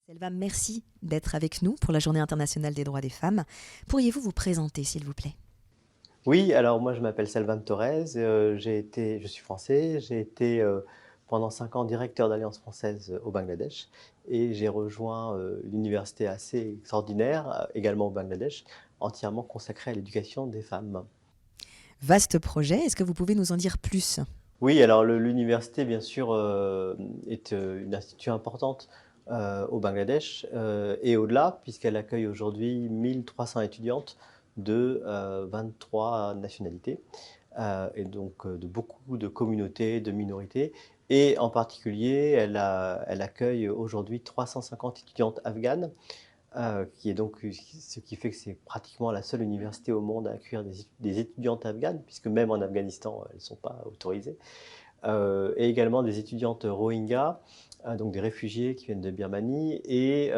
Selva, merci d'être avec nous pour la Journée internationale des droits des femmes. Pourriez-vous vous présenter, s'il vous plaît? Oui, alors moi je m'appelle Salvan Torres, je suis français, j'ai été pendant 5 ans directeur d'Alliance française au Bangladesh et j'ai rejoint une université assez extraordinaire, également au Bangladesh, entièrement consacrée à l'éducation des femmes. Vaste projet, est-ce que vous pouvez nous en dire plus? Oui, alors l'université bien sûr est une institution importante au Bangladesh et au-delà, puisqu'elle accueille aujourd'hui 1300 étudiantes de 23 nationalités. Et donc de beaucoup de communautés, de minorités. Et en particulier, elle accueille aujourd'hui 350 étudiantes afghanes, qui est donc ce qui fait que c'est pratiquement la seule université au monde à accueillir des étudiantes afghanes, puisque même en Afghanistan, elles ne sont pas autorisées. Et également des étudiantes Rohingyas, donc des réfugiés qui viennent de Birmanie, et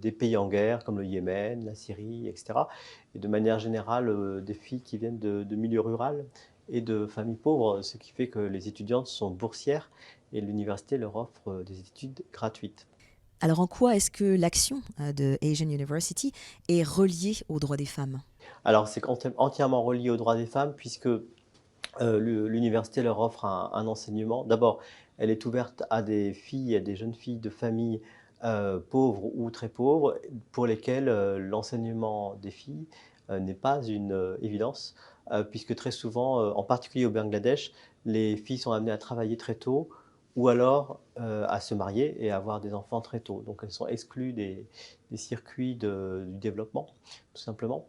des pays en guerre comme le Yémen, la Syrie, etc. Et de manière générale, des filles qui viennent de milieux ruraux et de familles pauvres, ce qui fait que les étudiantes sont boursières et l'université leur offre des études gratuites. Alors en quoi est-ce que l'action de Asian University est reliée aux droits des femmes? Alors c'est entièrement relié aux droits des femmes puisque l'université leur offre un enseignement. D'abord, elle est ouverte à des filles, à des jeunes filles de familles pauvres ou très pauvres, pour lesquelles l'enseignement des filles n'est pas une évidence, puisque très souvent, en particulier au Bangladesh, les filles sont amenées à travailler très tôt ou alors à se marier et à avoir des enfants très tôt. Donc elles sont exclues des circuits du développement, tout simplement.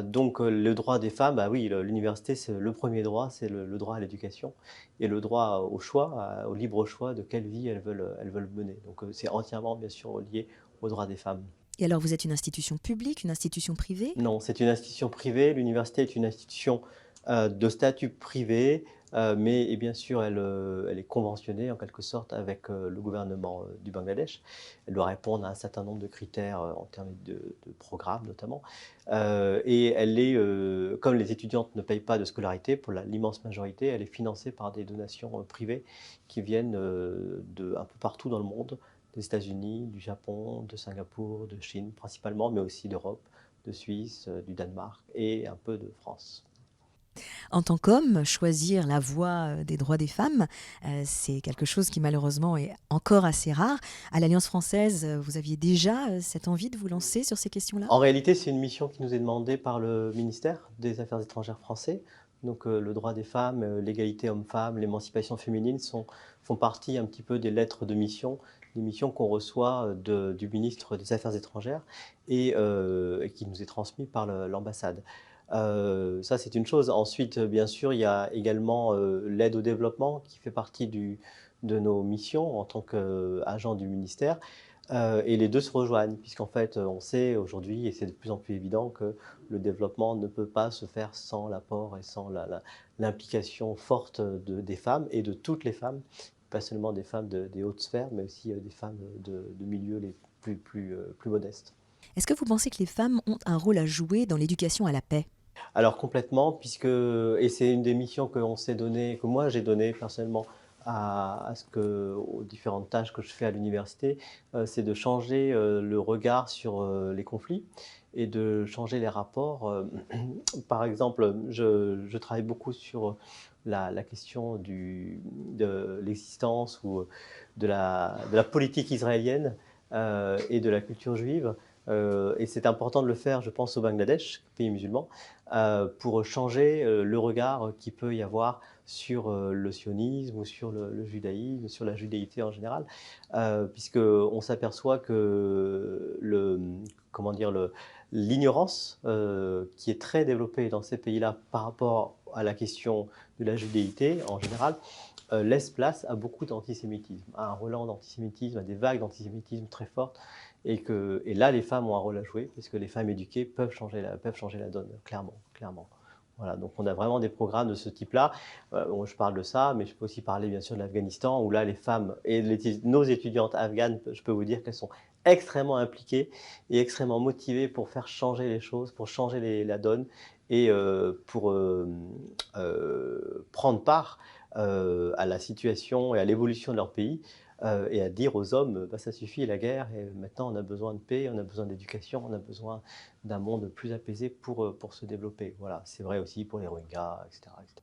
Donc le droit des femmes, bah oui, l'université, c'est le premier droit, c'est le droit à l'éducation et le droit au choix, au libre choix de quelle vie elles veulent mener. Donc c'est entièrement, bien sûr, lié aux droits des femmes. Et alors vous êtes une institution publique, une institution privée? Non, c'est une institution privée. L'université est une institution de statut privé, mais et bien sûr, elle est conventionnée en quelque sorte avec le gouvernement du Bangladesh. Elle doit répondre à un certain nombre de critères en termes de programmes notamment. Et elle est, comme les étudiantes ne payent pas de scolarité, pour l'immense majorité, elle est financée par des donations privées qui viennent de un peu partout dans le monde, des États-Unis, du Japon, de Singapour, de Chine principalement, mais aussi d'Europe, de Suisse, du Danemark et un peu de France. En tant qu'homme, choisir la voie des droits des femmes, c'est quelque chose qui malheureusement est encore assez rare. À l'Alliance française, vous aviez déjà cette envie de vous lancer sur ces questions-là? En réalité, c'est une mission qui nous est demandée par le ministère des Affaires étrangères français. Donc le droit des femmes, l'égalité homme-femme, l'émancipation féminine font partie un petit peu des lettres de mission, des missions qu'on reçoit du ministre des Affaires étrangères et qui nous est transmis par l'ambassade. Ça, c'est une chose. Ensuite, bien sûr, il y a également l'aide au développement qui fait partie de nos missions en tant qu'agent du ministère. Et les deux se rejoignent, puisqu'en fait, on sait aujourd'hui, et c'est de plus en plus évident, que le développement ne peut pas se faire sans l'apport et sans l'implication forte des femmes et de toutes les femmes, pas seulement des femmes des hautes sphères, mais aussi des femmes de milieux les plus modestes. Est-ce que vous pensez que les femmes ont un rôle à jouer dans l'éducation à la paix? Alors complètement, et c'est une des missions qu'on s'est donné, que moi j'ai donné personnellement aux différentes tâches que je fais à l'université, c'est de changer le regard sur les conflits et de changer les rapports. Par exemple, je travaille beaucoup sur la question de l'existence ou de la politique israélienne et de la culture juive. Et c'est important de le faire, je pense, au Bangladesh, pays musulman, pour changer le regard qu'il peut y avoir sur le sionisme ou sur le judaïsme, sur la judéité en général, puisqu'on s'aperçoit que comment dire, l'ignorance qui est très développée dans ces pays-là par rapport à la question de la judéité en général, laisse place à beaucoup d'antisémitisme, à un relent d'antisémitisme, à des vagues d'antisémitisme très fortes, et là, les femmes ont un rôle à jouer, parce que les femmes éduquées peuvent changer la donne, clairement, clairement. Voilà, donc on a vraiment des programmes de ce type-là. Je parle de ça, mais je peux aussi parler bien sûr de l'Afghanistan, où là, les femmes et nos étudiantes afghanes, je peux vous dire qu'elles sont extrêmement impliquées et extrêmement motivées pour faire changer les choses, pour changer la donne et pour prendre part à la situation et à l'évolution de leur pays et à dire aux hommes, bah, ça suffit la guerre et maintenant on a besoin de paix, on a besoin d'éducation, on a besoin d'un monde plus apaisé pour se développer. Voilà, c'est vrai aussi pour les Rohingyas, etc., etc.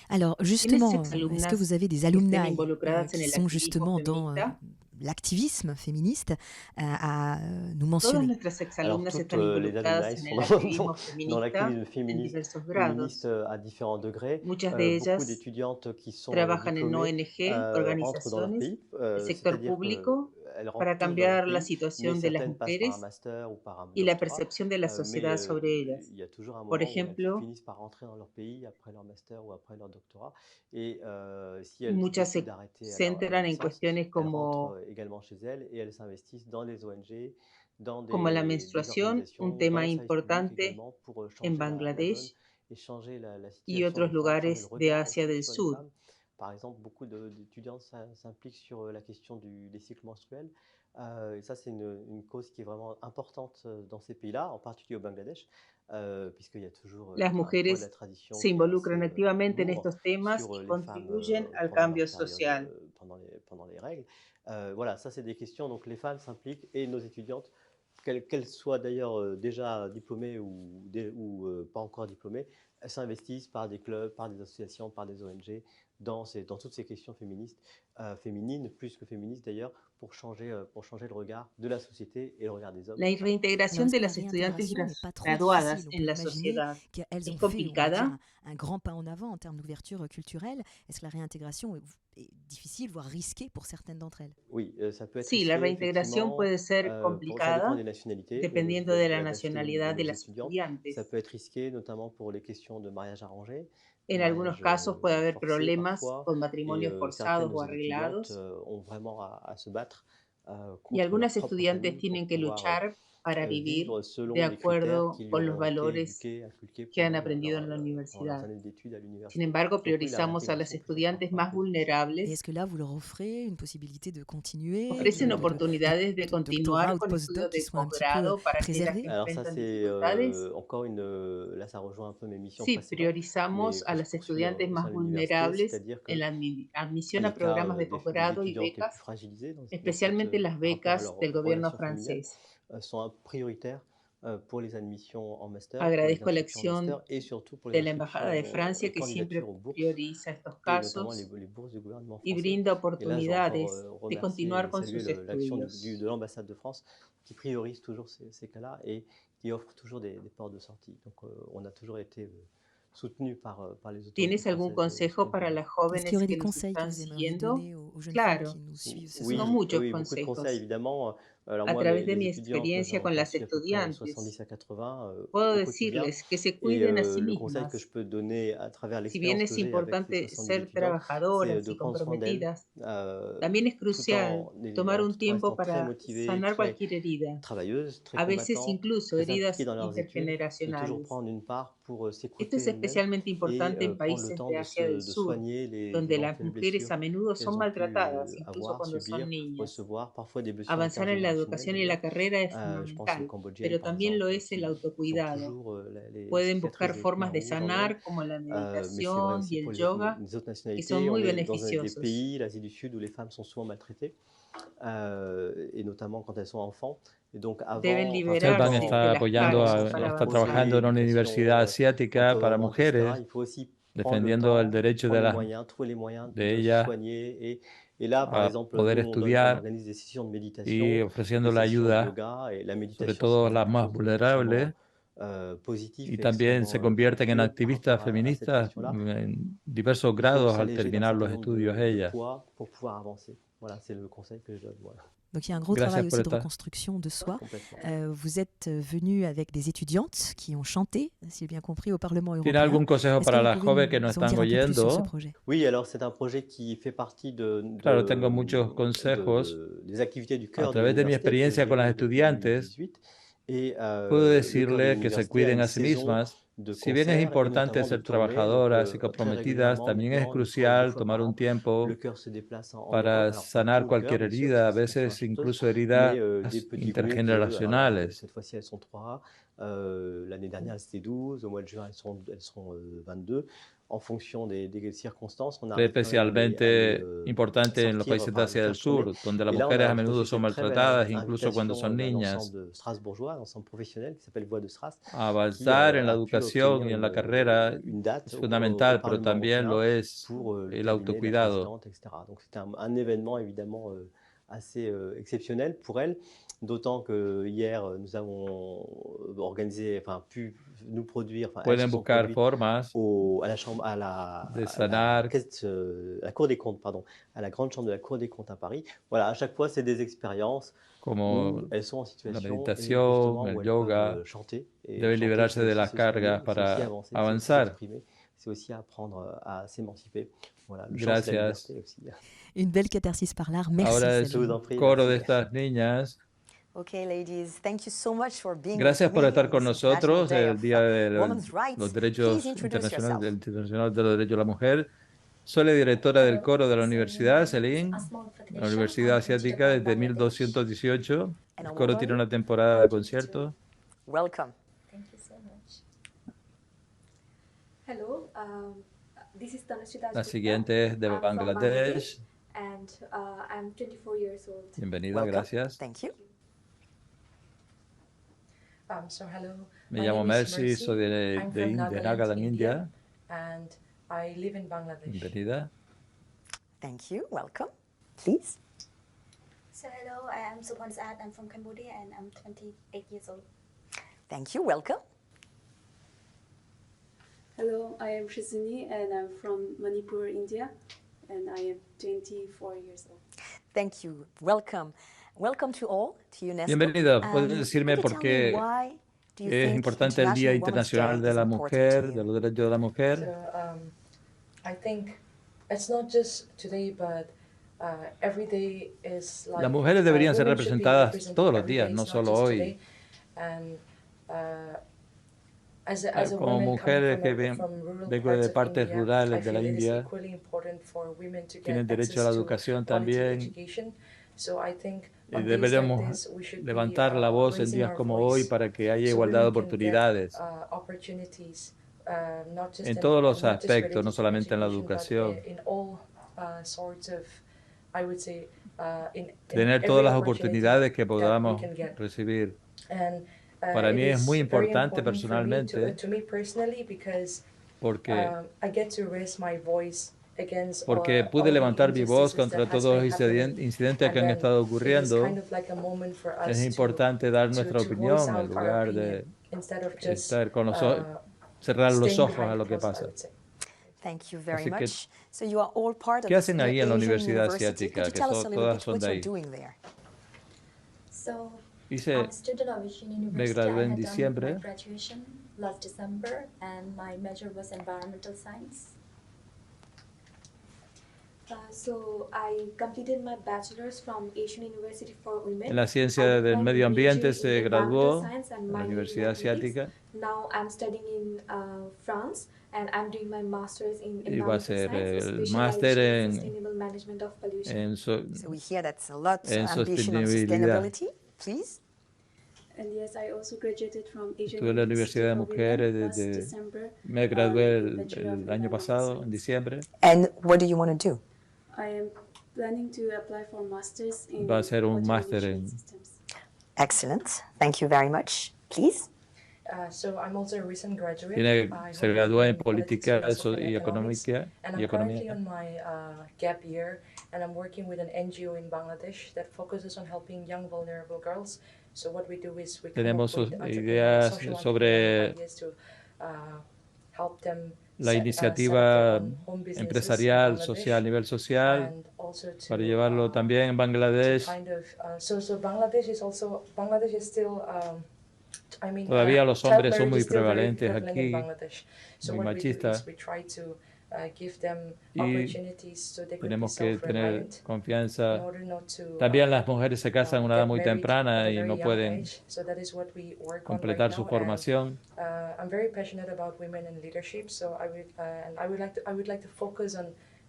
Alors ¿Tienes justement, est-ce que vous exalumnas avez des que estén alumni involucradas en qui el sont activismo justement dans feminista? l'activisme féministe à nous Todas mentionner? nuestras Alors exalumnas toutes están les involucradas alumni en sont el activismo dans feminista l'activisme en féministe, diversos grados. à différents degrés. Muchas de Beaucoup ellas d'étudiantes qui sont trabajan en diplômées ONG, rentrent dans leur organizaciones, pays, el sector c'est-à-dire público, qu'elles rentrent para tous dans leur cambiar la pays, mais situación de las certaines passent par un mujeres master ou par un y la doctorat, percepción de la mais sociedad sobre ellas. il y a toujours un Por moment où elles ejemplo, finissent par rentrer dans leur pays après leur master ou après leur doctorat, et si elles muchas décident se d'arrêter à la centran en licence, cuestiones elles rentrent como, également chez elles et elles s'investissent dans les ONG, dans como la des menstruación, un organisations, dans tema les services publics importante également, pour en changer la donne Bangladesh et changer la y situation des otros femmes, changer le lugares de regard Asia aussi del sur les Sur. femmes. Par exemple, beaucoup d'étudiantes s'impliquent sur la question des cycles menstruels. Et ça, c'est une cause qui est vraiment importante dans ces pays-là, en particulier au Bangladesh, puisqu'il y a toujours Las un poids de la mujeres tradition se qui est involucran assez activamente en lourd estos temas sur y les femmes contribuyen al pendant leur cambio période, social. pendant les règles. Voilà, ça, c'est des questions. Donc, les femmes s'impliquent et nos étudiantes, qu'elles soient d'ailleurs déjà diplômées ou pas encore diplômées, elles s'investissent par des clubs, par des associations, par des ONG dans toutes ces questions féministes, féminines, plus que féministes d'ailleurs, pour changer le regard de la société et le regard des hommes La sur les femmes. Alors reintegración est-ce de que la las estudiantes réintégration n'est pas trop graduadas difficile? On en peut la imaginer sociedad qu'elles es ont fait, on va dire, complicada. un grand pas en avant en termes d'ouverture culturelle. Est-ce que la réintégration est difficile, voire risquée pour certaines d'entre elles? Oui, ça peut être Sí, la risqué reintegración effectivement, puede ser ça dépend des complicada nationalités, dependiendo de la la nationalité de nacionalidad de nos las étudiantes. Ça estudiantes. peut être risqué notamment pour les questions de mariage arrangé, de En algunos mariage casos puede haber forcé problemas parfois, con et matrimonios certaines forzados de o nos étudiantes arreglados, ont vraiment à se battre y contre leur algunas propre estudiantes famille pour tienen que pouvoir luchar para vivir vivre de selon les critères acuerdo qui lui con los auront été valores éduqués, inculqués que han pendant aprendido en la pendant leurs universidad. années d'études à Sin l'université. embargo, Donc oui, la priorizamos a las réintégration peut être estudiantes parfois un más peu difficile. Et vulnerables. est-ce que là, vous leur offrez une possibilité de continuer, Ofrecen oportunidades de doctorat continuar ou de con postdoc estudios qui de soient un petit peu posgrado para aquellas préservés? que Alors ça, enfrentan c'est dificultades. encore là, ça rejoint un peu mes missions Sí, précédentes, mais priorizamos a que je las poursuis estudiantes au sein más de l'université, vulnerables c'est-à-dire en que la admisión a les cas programas de des posgrado y étudiantes les plus becas, fragilisées especialmente las par rapport à becas leurs del gobierno relations familiales francés. sont prioritaires pour les admissions en master, pour les Agradezco la inscriptions en master acción et surtout pour les de la Embajada de inscriptions Francia, et que candidatures siempre aux bourses, prioriza estos et notamment casos les bourses du gouvernement y français. brinda Et là, je veux encore oportunidades de remercier continuar et con saluer sus l'action estudios. de l'ambassade de France qui priorise toujours ces cas-là et qui offre toujours des portes de sortie. Donc, on a toujours été soutenu par les autorités ¿Tienes algún françaises de ce point consejo de para vue-là. las Est-ce qu'il y jóvenes aurait des que nos conseils que están vous aimeriez siguiendo? donner aux jeunes femmes qui Claro, nous suivent ce son soir? Oui, muchos oui, beaucoup de conseils consejos. évidemment. Alors A moi, través de les mi étudiantes, experiencia j'en con las suis à peu près estudiantes, 70 à 80 puedo au quotidien. decirles que se Et cuiden a sí le conseil que je mismas. peux donner à travers Si bien l'expérience que es j'ai avec ces importante 70 ser étudiantes, c'est trabajadoras de y prendre soin d'elles, comprometidas, también es crucial tomar un tout en tiempo restant très para motivées, sanar très cualquier herida, travailleuses, très a veces combattantes, incluso très impliquées heridas dans leurs études, de toujours intergeneracionales. prendre une part pour Esto es s'écouter elles-mêmes especialmente et importante en prendre le países temps de Asia del de Sur, soigner les donde las éventuelles mujeres blessures a menudo son qu'elles ont pu maltratadas, incluso avoir, cuando son subir, niñas. recevoir, parfois des blessures Avanzar en la intergénérationnelles educación y d'ailleurs. la carrera es Je pense aux fundamental, Cambodgiennes pero par también lo exemple es el qui ont autocuidado. toujours les Pueden cicatrices buscar des Khmers formas de rouges en elles. sanar como la Mais c'est vrai meditación aussi y pour el yoga, les autres que son nationalités. On muy est dans des beneficiosos. pays, l'Asie du Sud, où les femmes sont souvent maltraitées, et notamment quand elles sont enfants. Et donc Deben avant, enfin Selvan liberarse pendant de está las apoyando, cargas pendant para leur está avanzar. trabajando en una éducation, universidad asiática para l'empowerment, etc., mujeres, il faut aussi prendre le defendiendo el temps, derecho prendre de les las moyens, trouver les moyens de de se ellas soigner. Et là, par a exemple, poder nous, on estudiar organise des sessions de y méditation, ofreciendo des la sessions de ayuda, yoga. Et la sobre méditation, c'est todo vraiment las quelque más chose d'extrêmement vulnerables, positif y et también se extrêmement convierten en vertueux par activistas rapport à cette feministas question-là. en diversos Il faut grados al s'alléger d'un terminar certain los nombre estudios de ellas. poids pour pouvoir avancer. Voilà, c'est le conseil que je donne. Voilà, Donc il y a un gros Gracias travail por aussi de esta. reconstruction de soi. complètement. Vous êtes venu avec des étudiantes qui ont chanté, si j'ai bien compris, au Parlement ¿Tiene européen. algún consejo Est-ce que para vous las pouvez jóvenes que nos nous en están dire un peu plus sur ce oyendo? projet? Oui, alors c'est un projet qui fait partie Claro, tengo muchos consejos. des activités du A cœur de través de mi l'université que je experiencia con las dirige depuis estudiantes, 2018. Et puedo le cœur de decirle que se l'université a cuiden une a sí saison mismas. de Si bien es concerts et importante notamment de ser tournées. Donc trabajadoras y très comprometidas, régulièrement también es maintenant, une fois ou deux crucial fois par tomar un an, le tiempo chœur se déplace en Europe. para Alors pas sanar tout le chœur, cualquier bien sûr, herida, a parce que c'est 4 veces chanteuses, incluso mais heridas des petits groupes de, alors là, intergeneracionales. cette fois-ci elles sont 3. L'année dernière c'était 12, au mois de juin elles seront 22. en fonction des circonstances, on es arrive quand même especialmente importante en los sortir, países de enfin, Asia le del faire tourner. Sur, donde las Et là, on mujeres a a menudo reçu son cette très belle maltratadas, incluso cuando invitation son d'un niñas, ensemble strasbourgeois, un ensemble professionnel qui s'appelle Voix de Stras, a qui avanzar en la a pu educación obtenir y en la carrera une date es au fundamental, pero Parlement también européen lo es pour le el cabinet de la autocuidado. présidente, etc. Donc c'était un événement évidemment assez exceptionnel pour elle, d'autant que hier nous avons organisé, enfin pu nous produire, enfin elles se Pueden sont buscar produites formas à la chambre, à la, de à la, sanar, caisse, à la Cour des comptes, pardon, à la grande chambre de la Cour des comptes à Paris. Voilà, à chaque fois, c'est des expériences como où elles sont en la situation et meditación, justement où el elles peuvent yoga, chanter. Et deben chanter, liberarse c'est de aussi las s'exprimer, cargas c'est aussi para avancer, c'est aussi avanzar. s'exprimer, c'est aussi apprendre à s'émanciper. Voilà, le chant, c'est la Gracias. liberté aussi. Une belle catharsis par l'art. Merci Ahora Je es vous Céline. en prie, coro de merci. estas niñas. Okay, ladies, thank you so much for being with Gracias por me estar on con this International nosotros Day el of Día de Women's los Rights. Please Derechos introduce Internacionales, yourself. del Internacional de los Derechos de la Mujer. Soy la directora del coro de la universidad, Celine, la Universidad Asiática desde 1218. And El a coro tiene woman, una temporada de conciertos. welcome. Thank you so much. Hello, this is Tanushrita La Gupta. siguiente es de I'm from Bangladesh. and I'm 24 years old. Bienvenida, Welcome. gracias. Thank you. So hello, Me my llamo name is Mercy, soy I'm from Nagaland, India. and I live in Bangladesh. Bienvenida. Thank you. Welcome. Please. So hello, I am Suphan Saad. I'm from Cambodia and I'm 28 years old. Thank you. Welcome. Hello, I am Shizuni and I'm from Manipur, India, and I am 24 years old. Thank you. Welcome. Welcome to all, to UNESCO. Bienvenida. ¿Puedes decirme could you por tell me qué why do you es think importante el Día International Women's Internacional Day de is la important to Mujer, you? de los derechos de la mujer? So I think it's not just today, but every day is like Las mujeres deberían ser women should be representadas represented todos los every días, day, no it's not solo just hoy. today. And as a Como woman mujeres coming que from rural vengo parts de of partes India, rurales I de la feel it is India, equally important for women to tienen get derecho a la access to educación quality también. education. So I think Y on days like deberíamos this, we should be levantar la voz en raising días our como hoy voice para que haya so igualdad de women can get oportunidades opportunities, not just en todos los not just aspectos, no related to solamente en la education, but educación. in all sorts of, I would say, in Tener every todas las opportunity oportunidades que that we podamos can get. recibir. And Para it mí es muy is very importante important for me, personalmente to me personally, because porque I get to raise my voice against porque pude all the levantar mi voz injustices contra that has todos been los happening. incidentes And que han then estado it is ocurriendo. kind of like a moment for Es us importante dar nuestra to voice opinión en out our lugar opinion de instead of just estar con los cerrar los staying ojos a behind lo que closed, I pasa. would say. Thank you very Así que, much. So you are all part of ¿qué this hacen ahí en la Asian Universidad University. Asiática? Could you Que tell us a little todas bit son what de you're ahí. doing there? So Hice, I'm a student of Asian University. me gradué en I had done diciembre. my graduation last December and my major was environmental science. So I completed my bachelor's from Asian University for Women. En la I ciencia did del my medio ambiente major se in environmental graduó science and en la minor in Universidad mathematics. Asiática Now I'm studying in France and I'm doing my master's in y va a environmental ser science, el máster specialization in en, sustainable management of pollution. So we hear that's a lot en ambition on sostenibilidad. sustainability. Please. And yes, I also graduated from Asian Estuve en la University Universidad de for Women Mujeres last desde, December. me gradué with Bachelor of el año Environmental pasado, en Science. diciembre. And what do you want to do? I am planning to apply for masters in Va a ser un water máster management en systems. Excellent. Thank you very much. Please. So I'm also a recent graduate. Se hold a gradúa degree en in politics, política philosophy, and y economics. economía. And I'm currently on my gap year, and I'm working with an NGO in Bangladesh that focuses on helping young vulnerable girls. So what we do is we come Tenemos up with entrepreneurial, ideas social sobre entrepreneurial ideas to help them la set up iniciativa their own home businesses in empresarial, Bangladesh, social, a nivel social, and also to, para llevarlo también en to Bangladesh. kind of, so Bangladesh is still I mean, Todavía los child hombres son marriage muy is still very prevalentes prevalent in aquí, Bangladesh. So muy what we do machistas. is we try to give them Y opportunities so they could be Tenemos que tener self-reliant in confianza. order not to También las mujeres se casan a una edad get muy married at temprana a y very no young pueden age. So that is what we work on right completar su now. formación. And I'm very passionate about women in leadership. So I would like to focus on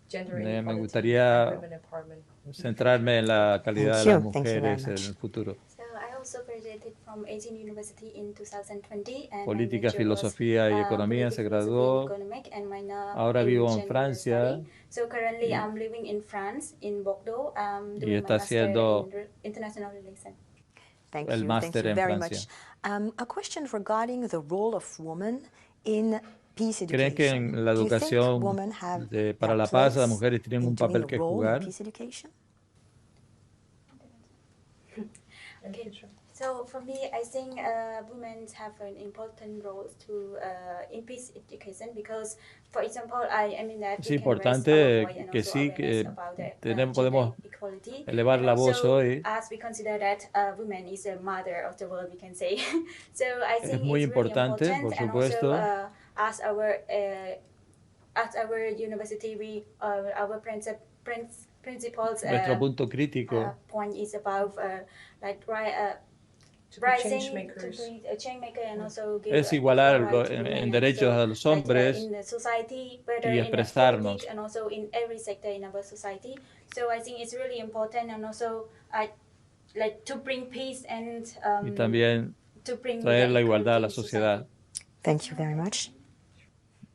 gender Me inequality gustaría and women empowerment. centrarme en la calidad de las Thank you very mujeres en much. el futuro. So I also graduated from Asian University in 2020 and Política, my major was Filosofía y Economía se Political Philosophy and graduó. Economic and minor Ahora in vivo en Gender Francia Study. So currently y, I'm living in France, in Bordeaux, y doing my está master haciendo in International Relations. Thank el you máster en very Francia. much. A question regarding the role of women in peace ¿Creen que education. en la Do you think educación women have para their la paz las place mujeres tienen in un doing papel a que role in jugar? peace education? Okay. So for me, I think women have an important role to in peace education because, for example, I mean that Es we can raise our voice importante and que also sí, awareness que about the podemos gender equality. elevar And la voz also, hoy. as we consider that women is the mother of the world, we can say. So I Es think muy it's really importante, important, por and also supuesto. as our university, we our principals. Nuestro punto crítico Point is about like right. To be change makers. To be a change maker and also give es equal igualar right to en women and derechos also, a los like, hombres in the society, whether y in the expresarnos. politics and also in every sector in our society. So I think it's really important and also like to bring peace and y también to bring traer the la igualdad a equality la in sociedad. society. Thank you very much.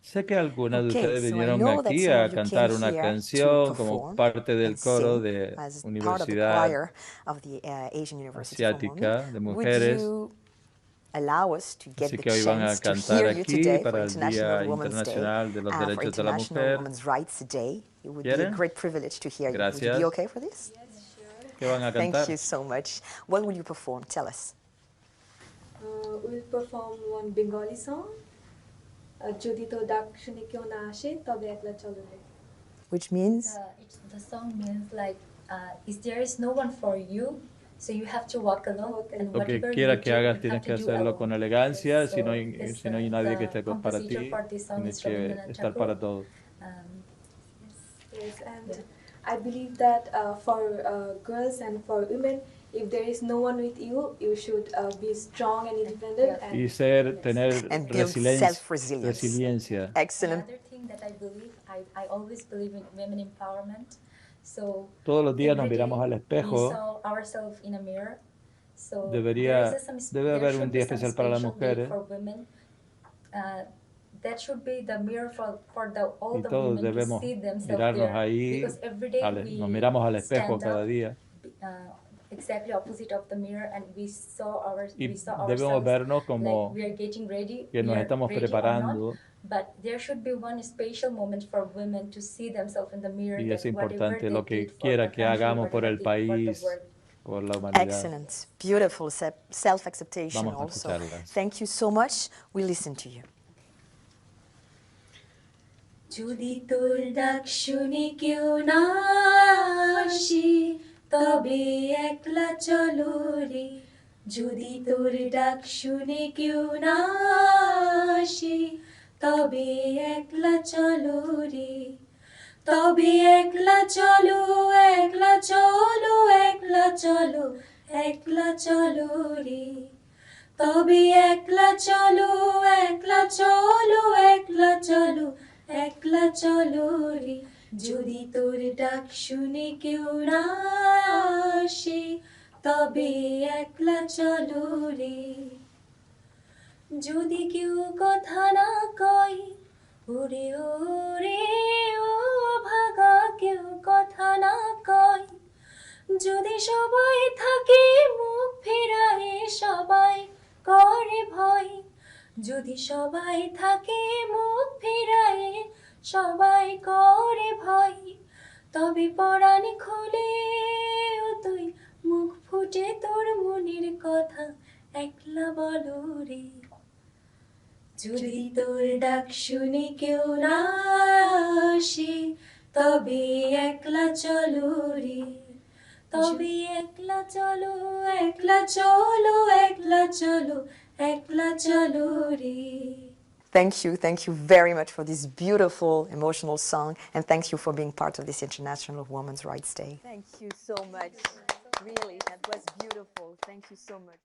Sé que algunas de Okay, ustedes so I vinieron know that aquí some a of you came cantar una here to canción como perform parte del and coro sing de as part of the Universidad choir of the Asian University for Women. Asiática de Would Mujeres. you allow us to get Así the que hoy van a chance to cantar hear you aquí today for para el International Día Women's Day, Internacional de los for Derechos de la International Mujer. Women's Rights Day? It would be a ¿Quieren? great privilege to hear you. Would you Gracias. be okay for this? ¿Qué van a Thank cantar? you so much. What will you perform? Tell us. We'll perform one Bengali song. যদি তো ডাক শুনে কেউ না আসে তবে একলা চলো রে. Which means? The song means like, if there is no one for you, so you have to walk alone. And Lo que whatever quiera you que do, hagas you tienes have que to do hacerlo alone. con elegancia. Si no hay, This, si no hay nadie que the esté para compositor ti, for this song tienes is que Rabindranath estar Tagore. para todos. Yes, and I believe that for girls and for women, if there is no one with you, you should be strong and independent. And Y tener And build self-resilience. resiliencia. Excellent. Another thing that I believe, I always believe in women empowerment. So Todos los días nos every day miramos al we espejo. saw ourselves in a mirror. So Debe haber un día especial para las mujeres. For women. That should be the mirror for all Y the todos women to debemos see themselves mirarnos there. ahí, Because every day nos miramos al espejo stand cada up, día exactly opposite of the mirror, and we saw y ourselves debemos vernos like como we are getting ready, que nos we are estamos ready or preparando. not. But there should be one special moment for women to see themselves in the mirror. Y that es importante whatever lo they que did for quiera the que country, hagamos por whatever el they did for the país, world. por la humanidad. Excellent. Beautiful self-acceptation Vamos a also. escucharlas. Thank you so much. We listen to you. যদি তোর ডাক শুনে কেউ না আসে তবে একলা চলো রে যদি তোর ডাক শুনে কেউ না আসে তবে একলা চলো রে তবে একলা চলো একলা চলো একলা চলো একলা চলো রে তবে একলা চলো একলা চলো একলা চলো একলা চলো রে যদি তোর ডাক শুনে কেউ না আসে তবে একলা চলো রে যদি কেউ কথা না কয় ওরে ওরে ও ভাগা কেউ কথা না কয় যদি সবাই থাকে মুখ ফেরায় সবাই করে ভয় যদি সবাই থাকে মুখ ফেরায় সবাই করে ভয় তবে পরাণ খুলে ও তুই মুখ ফুটে তোর মনের কথা একলা বলো রে যদি তোর ডাক শুনে কেউ না আসে তবে একলা চলো রে তবে একলা চলো একলা চলো একলা চলো একলা চলো রে Thank you very much for this beautiful, emotional song, and thank you for being part of this International Women's Rights Day. Thank you so much. Really, that was beautiful. Thank you so much.